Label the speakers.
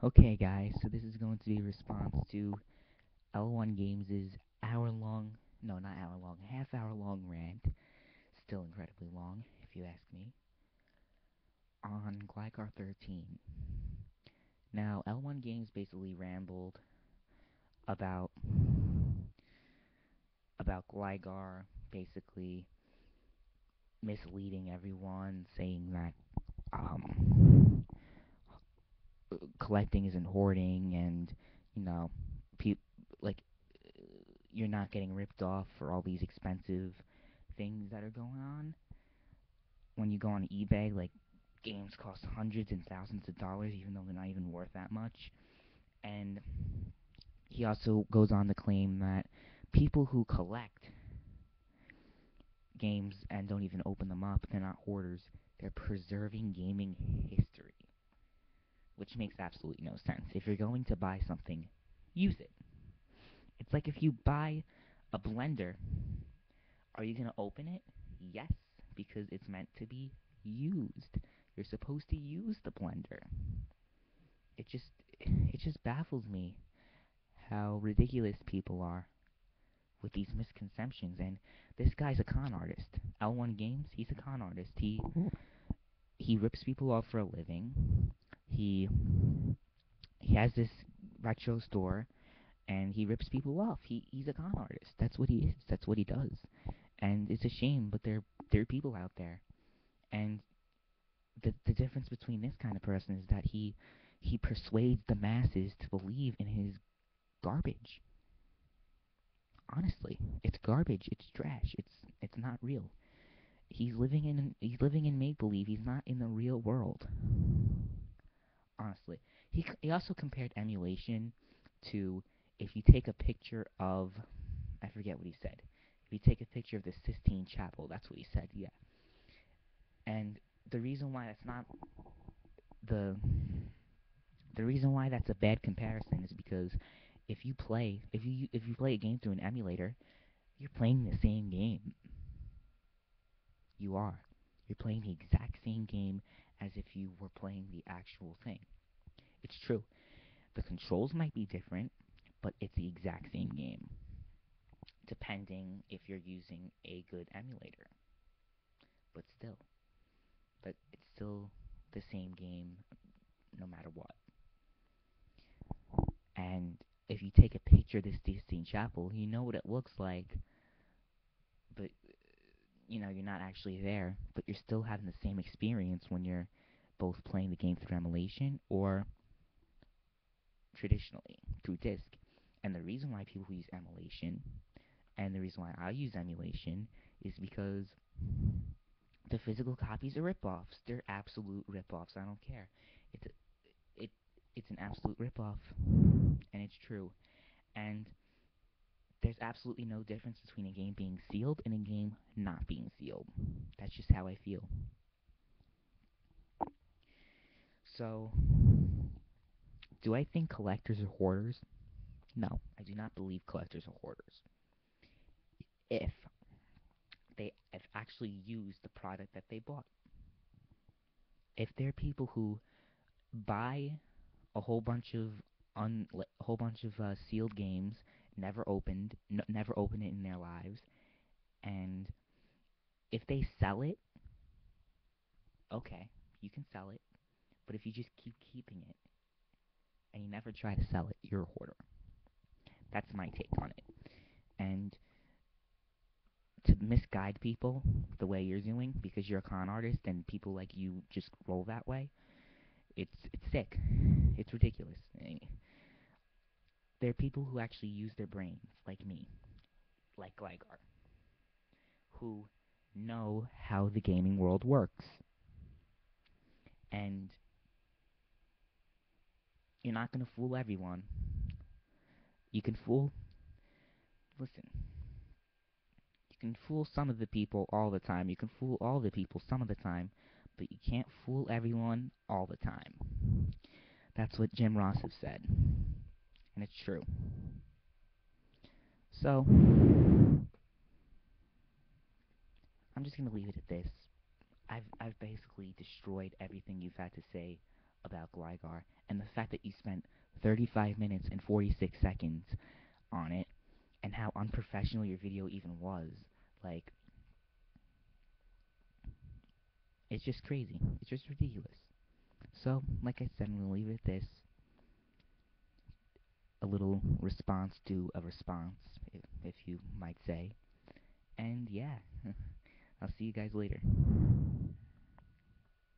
Speaker 1: Okay, guys, so this is going to be a response to L1Games' hour-long, no, not hour-long, half-hour-long rant, still incredibly long, if you ask me, on Gligar13. Now, L1Games basically rambled about Gligar, basically misleading everyone, saying that collecting isn't hoarding, and you know, pe- like you're not getting ripped off for all these expensive things that are going on. When you go on eBay, like games cost hundreds and thousands of dollars, even though they're not even worth that much. And he also goes on to claim that people who collect games and don't even open them up, they're not hoarders. They're preserving gaming history, which makes absolutely no sense. If you're going to buy something, use it. It's like if you buy a blender, are you going to open it? Yes, because it's meant to be used. You're supposed to use the blender. It just it just baffles me how ridiculous people are with these misconceptions. And this guy's a con artist. L1Games, he's a con artist. He rips people off for a living. He he has this retro store and he rips people off. He's a con artist. That's what he is. That's what he does. And it's a shame, but there are people out there. And the difference between this kind of person is that he persuades the masses to believe in his garbage. Honestly, it's garbage. It's trash. It's not real. He's living in make believe. He's not in the real world. Honestly, he also compared emulation to if you take a picture of, I forget what he said. If you take a picture of the Sistine Chapel, that's what he said. Yeah. And the reason why that's not the the reason why that's a bad comparison is because if you play a game through an emulator, you're playing the same game. You are. You're playing the exact same game as if you were playing the actual thing. It's true. The controls might be different, but it's the exact same game, depending if you're using a good emulator. But still, it's still the same game no matter what. And if you take a picture of this Sistine Chapel, you know what it looks like, but you're not actually there, but you're still having the same experience when you're both playing the game through emulation or traditionally through disk. And the reason why people use emulation and the reason why I use emulation is because the physical copies are ripoffs. They're absolute ripoffs. I don't care. It's a, it it's an absolute ripoff, and it's true. And there's absolutely no difference between a game being sealed and a game not being sealed. That's just how I feel. So, do I think collectors are hoarders? No, I do not believe collectors are hoarders. If they have actually used the product that they bought. If there are people who buy a whole bunch of sealed games, never open it in their lives, and if they sell it, okay, you can sell it. But if you just keep keeping it and you never try to sell it, you're a hoarder. That's my take on it. And to misguide people the way you're doing because you're a con artist and people like you just roll that way, it's sick. It's ridiculous. There are people who actually use their brains, like me, like Gligar, who know how the gaming world works. And you're not going to fool everyone. You can fool, listen, you can fool some of the people all the time. You can fool all the people some of the time, but you can't fool everyone all the time. That's what Jim Ross has said, and it's true. So, I'm just going to leave it at this. I've basically destroyed everything you've had to say about Gligar, and the fact that you spent 35 minutes and 46 seconds on it, and how unprofessional your video even was. Like, it's just crazy. It's just ridiculous. So, like I said, I'm gonna leave it at this. A little response to a response, if you might say. And yeah, I'll see you guys later.